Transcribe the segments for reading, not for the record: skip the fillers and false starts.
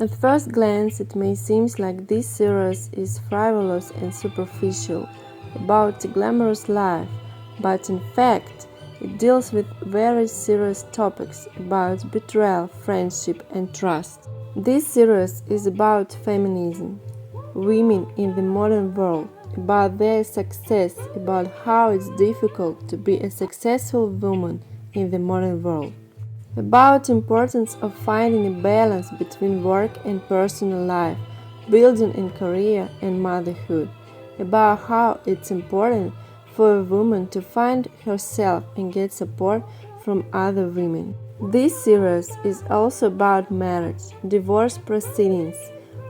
At first glance, it may seem like this series is frivolous and superficial, about a glamorous life, but in fact, it deals with very serious topics about betrayal, friendship, and trust. This series is about feminism, women in the modern world, about their success, about how it's difficult to be a successful woman in the modern world, about importance of finding a balance between work and personal life, building a career and motherhood, about how it's important for a woman to find herself and get support from other women. This series is also about marriage, divorce proceedings,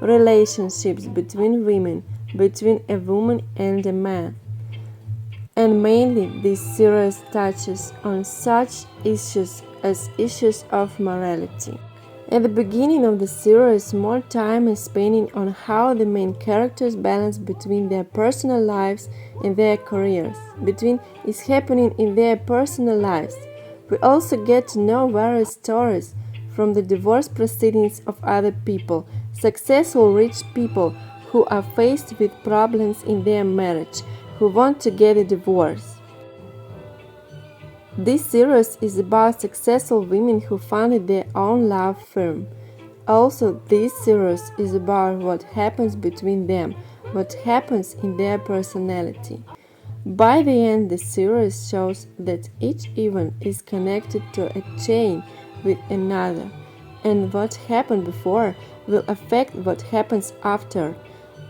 relationships between women, between a woman and a man. And mainly this series touches on such issues as issues of morality. At the beginning of the series, more time is spent on how the main characters balance between their personal lives and their careers, between is happening in their personal lives. We also get to know various stories from the divorce proceedings of other people, successful rich people who are faced with problems in their marriage, who want to get a divorce. This series is about successful women who founded their own law firm. Also, this series is about what happens between them, what happens in their personality. By the end, the series shows that each event is connected to a chain with another, and what happened before will affect what happens after.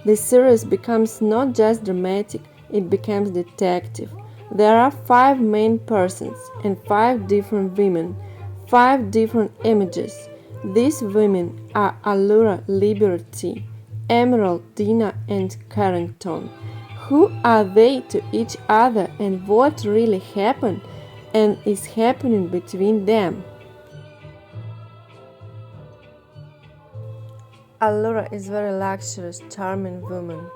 The series becomes not just dramatic, it becomes detective. There are 5 main persons and 5 different women, 5 different images. These women are Allura, Liberty, Emerald, Dina, and Carrington. Who are they to each other and what really happened and is happening between them? Allura is a very luxurious, charming woman.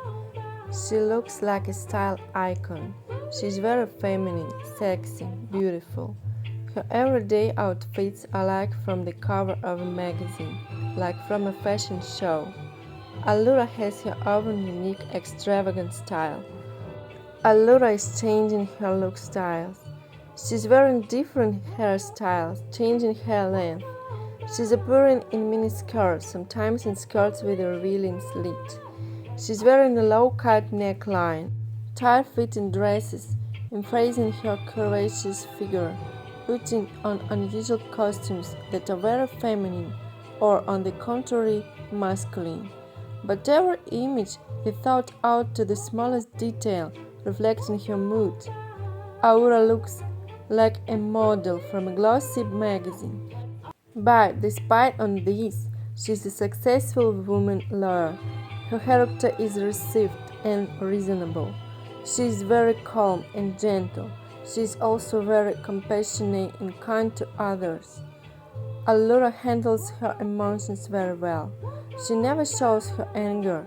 She looks like a style icon. She's very feminine, sexy, beautiful. Her everyday outfits are like from the cover of a magazine, like from a fashion show. Allura has her own unique, extravagant style. Allura is changing her look styles. She's wearing different hairstyles, changing hair length. She's appearing in mini skirts, sometimes in skirts with a revealing slit. She's wearing a low-cut neckline, tight-fitting dresses, emphasizing her curvaceous figure, putting on unusual costumes that are very feminine or, on the contrary, masculine. But every image is thought out to the smallest detail, reflecting her mood. Aura looks like a model from a glossy magazine. But despite on this, she's a successful woman lawyer. Her character is received and reasonable. She is very calm and gentle. She is also very compassionate and kind to others. Allura handles her emotions very well. She never shows her anger.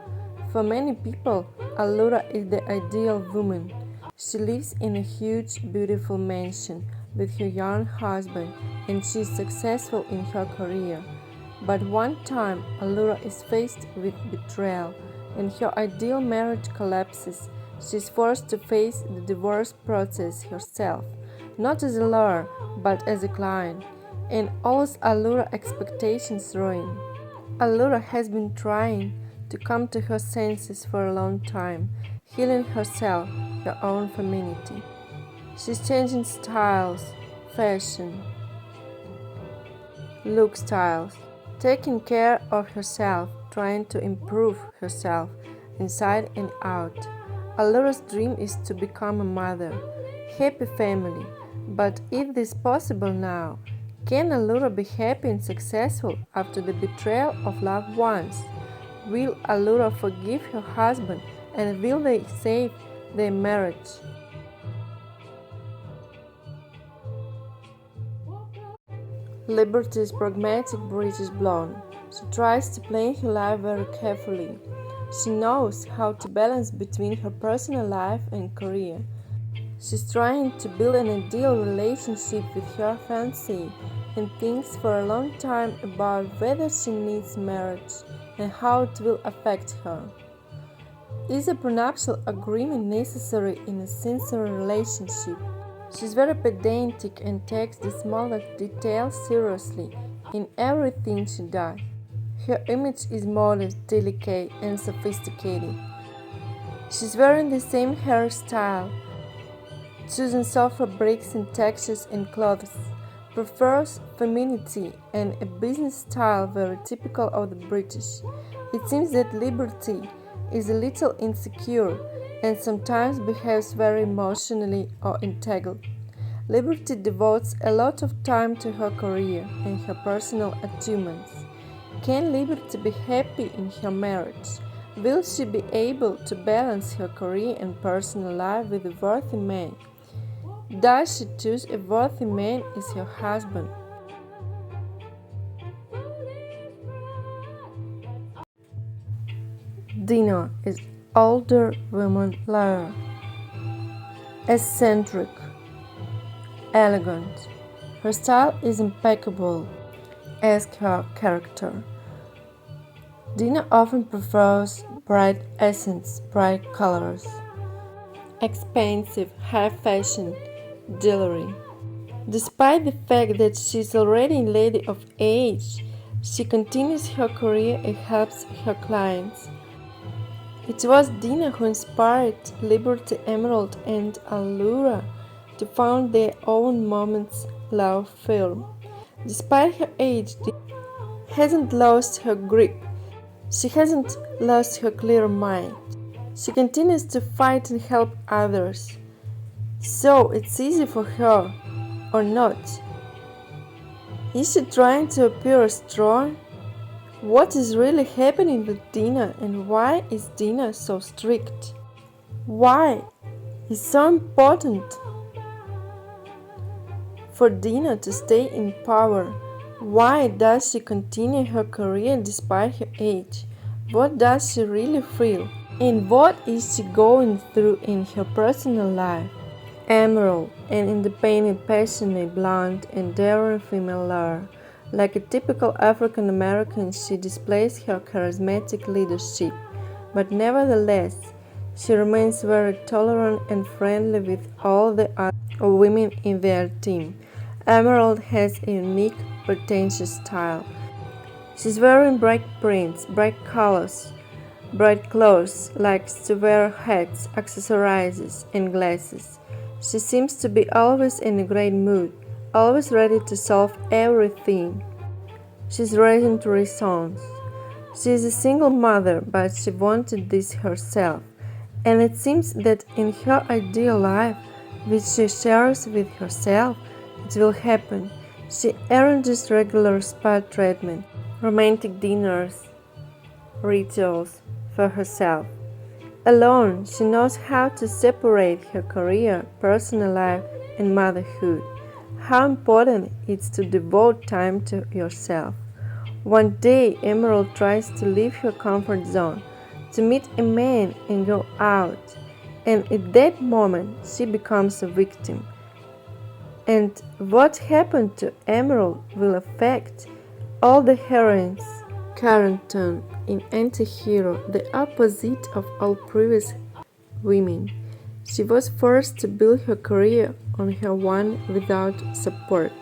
For many people, Allura is the ideal woman. She lives in a huge, beautiful mansion with her young husband, and she is successful in her career. But one time, Allura is faced with betrayal, and her ideal marriage collapses. She is forced to face the divorce process herself, not as a lawyer, but as a client, and all Allura's expectations ruined. Allura has been trying to come to her senses for a long time, healing herself, her own femininity. She's changing styles, fashion, look styles, taking care of herself, trying to improve herself inside and out. Allura's dream is to become a mother, happy family. But if this is possible now, can Allura be happy and successful after the betrayal of loved ones? Will Allura forgive her husband and will they save their marriage? Liberty is pragmatic British blonde. She tries to plan her life very carefully. She knows how to balance between her personal life and career. She's trying to build an ideal relationship with her fiancé, and thinks for a long time about whether she needs marriage and how it will affect her. Is a prenuptial agreement necessary in a sincere relationship? She's very pedantic and takes the smallest details seriously in everything she does. Her image is modest, delicate, and sophisticated. She's wearing the same hairstyle, choosing soft fabrics and textures in clothes, prefers femininity and a business style very typical of the British. It seems that Liberty is a little insecure and sometimes behaves very emotionally or entangled. Liberty devotes a lot of time to her career and her personal achievements. Can Liberty be happy in her marriage? Will she be able to balance her career and personal life with a worthy man? Does she choose a worthy man as her husband? Dina is older woman lawyer, eccentric, elegant. Her style is impeccable, as her character. Dina often prefers bright accents, bright colors, expensive, high-fashion jewelry. Despite the fact that she is already a lady of age, she continues her career and helps her clients. It was Dina who inspired Liberty Emerald and Allura to found their own Moments law firm. Despite her age, Dina hasn't lost her grip. She hasn't lost her clear mind. She continues to fight and help others. So it's easy for her, or not? Is she trying to appear strong? What is really happening with Dina and why is Dina so strict? Why is it so important for Dina to stay in power? Why does she continue her career despite her age? What does she really feel? And what is she going through in her personal life? Emerald, an independent, passionate, blonde, and daring female lawyer. Like a typical African American, she displays her charismatic leadership, but nevertheless, she remains very tolerant and friendly with all the other women in their team. Emerald has a unique, pretentious style. She's wearing bright prints, bright colors, bright clothes, likes to wear hats, accessories, and glasses. She seems to be always in a great mood, always ready to solve everything. She's raising 3 sons. She is a single mother, but she wanted this herself. And it seems that in her ideal life, which she shares with herself, it will happen. She arranges regular spa treatment, romantic dinners, rituals for herself. Alone, she knows how to separate her career, personal life, and motherhood. How important it is to devote time to yourself. One day, Emerald tries to leave her comfort zone, to meet a man and go out, and at that moment, she becomes a victim. And what happened to Emerald will affect all the heroines. Carrington, an anti-hero, the opposite of all previous women. She was forced to build her career on her own without support,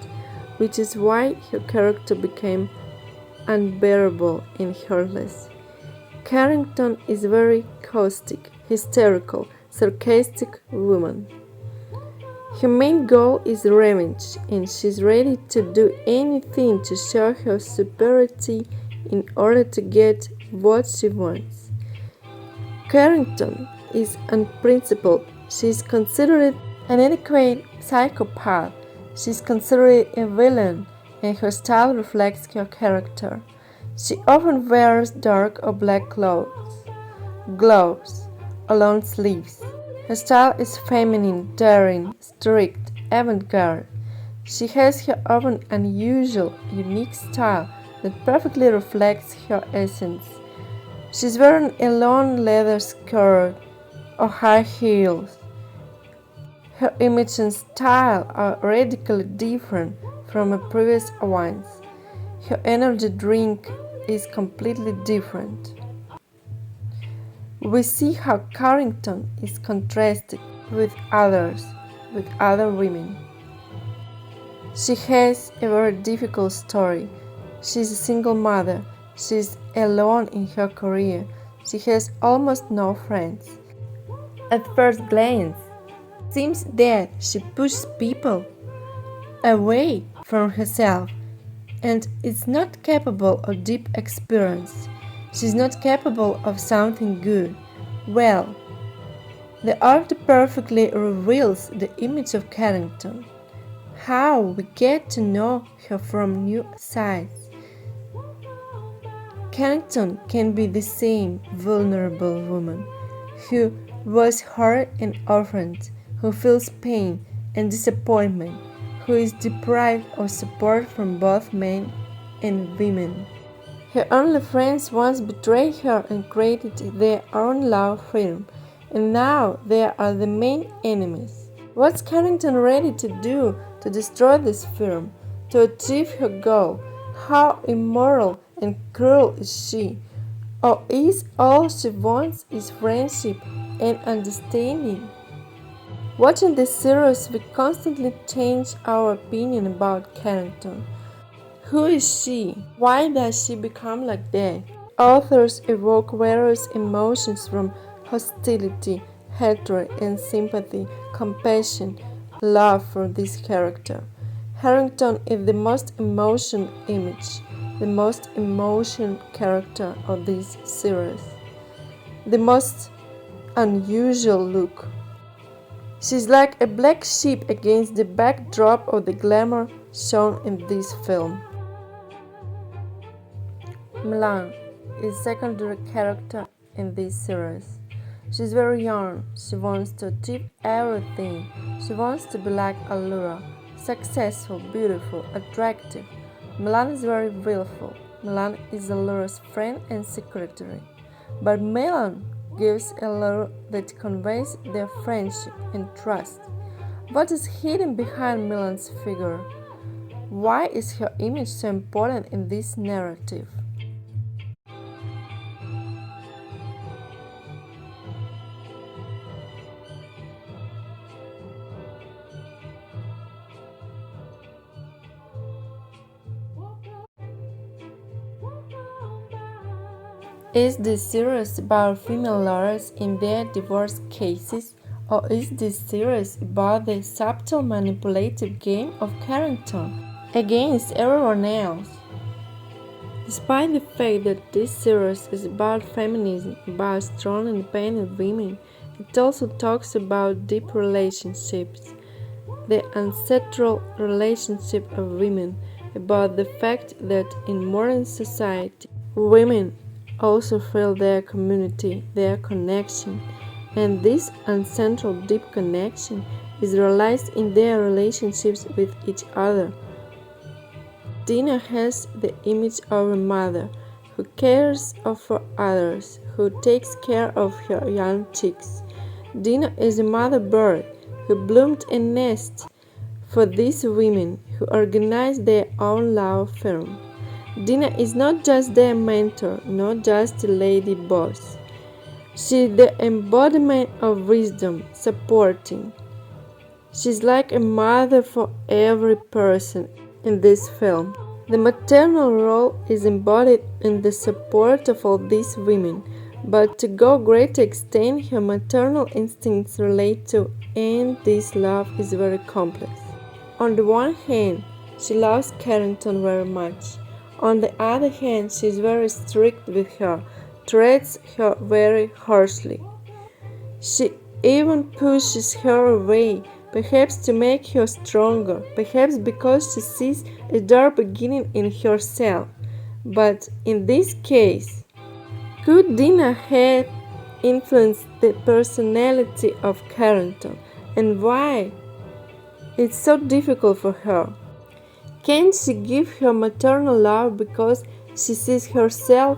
which is why her character became unbearable and heartless. Carrington is a very caustic, hysterical, sarcastic woman. Her main goal is revenge, and she's ready to do anything to show her superiority in order to get what she wants. Carrington is unprincipled. She is considered an inadequate psychopath. She is considered a villain, and her style reflects her character. She often wears dark or black clothes, gloves, or long sleeves. Her style is feminine, daring, strict, avant-garde. She has her own unusual, unique style that perfectly reflects her essence. She's wearing a long leather skirt or high heels. Her image and style are radically different from her previous ones. Her energy drink is completely different. We see how Carrington is contrasted with other women. She has a very difficult story. She's a single mother. She's alone in her career. She has almost no friends. At first glance, it seems that she pushes people away from herself and is not capable of deep experience. She's not capable of something good. Well, the art perfectly reveals the image of Carrington. How we get to know her from new sides. Carrington can be the same vulnerable woman who was hurt and orphaned, who feels pain and disappointment, who is deprived of support from both men and women. Her only friends once betrayed her and created their own law firm, and now they are the main enemies. What's Carrington ready to do to destroy this firm, to achieve her goal? How immoral and cruel is she? Or is all she wants is friendship and understanding? Watching this series, we constantly change our opinion about Carrington. Who is she? Why does she become like that? Authors evoke various emotions from hostility, hatred and sympathy, compassion, love for this character. Harrington is the most emotional image, the most emotional character of this series, the most unusual look. She's like a black sheep against the backdrop of the glamour shown in this film. Milan is a secondary character in this series. She's very young. She wants to achieve everything. She wants to be like Allura, successful, beautiful, attractive. Milan is very willful. Milan is Allura's friend and secretary. But Milan gives a lure that conveys their friendship and trust. What is hidden behind Milan's figure? Why is her image so important in this narrative? Is this series about female lawyers in their divorce cases, or is this series about the subtle manipulative game of Carrington against everyone else? Despite the fact that this series is about feminism, about strong independent women, it also talks about deep relationships, the ancestral relationship of women, about the fact that in modern society, women also feel their community, their connection, and this ancestral deep connection is realized in their relationships with each other. Dina has the image of a mother who cares for others, who takes care of her young chicks. Dina is a mother bird who bloomed a nest for these women who organize their own law firm. Dina is not just their mentor, not just a lady boss. She's the embodiment of wisdom, supporting. She's like a mother for every person in this film. The maternal role is embodied in the support of all these women, but to go greater extent, her maternal instincts relate to, and this love is very complex. On the one hand, she loves Carrington very much. On the other hand, she is very strict with her, treats her very harshly. She even pushes her away, perhaps to make her stronger, perhaps because she sees a dark beginning in herself. But in this case, could Dina have influenced the personality of Carrington, and why it's so difficult for her? Can she give her maternal love because she sees herself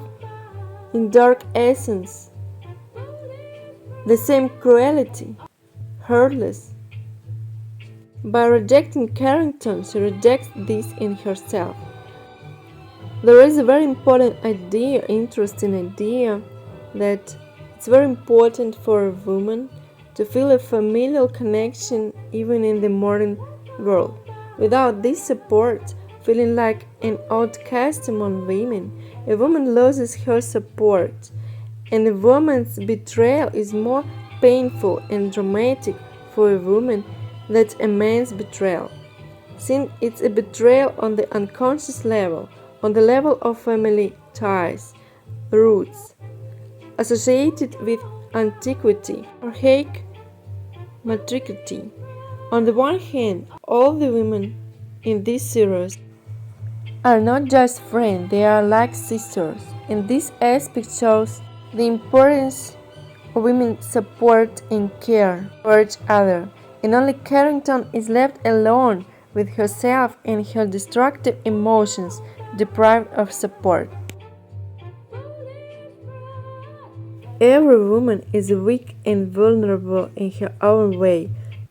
in dark essence, the same cruelty, heartless? By rejecting Carrington, she rejects this in herself. There is a very important idea, interesting idea, that it's very important for a woman to feel a familial connection even in the modern world. Without this support, feeling like an outcast among women, a woman loses her support, and a woman's betrayal is more painful and dramatic for a woman than a man's betrayal, since it's a betrayal on the unconscious level, on the level of family ties, roots, associated with antiquity, archaic matricity. On the one hand, all the women in this series are not just friends, they are like sisters, and this aspect shows the importance of women's support and care for each other, and only Carrington is left alone with herself and her destructive emotions, deprived of support. Every woman is weak and vulnerable in her own way,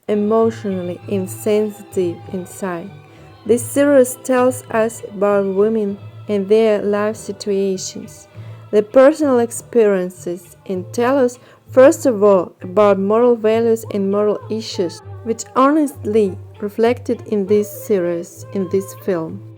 emotionally insensitive inside. This series tells us about women and their life situations, their personal experiences, and tells us first of all about moral values and moral issues, which honestly reflected in this series, in this film.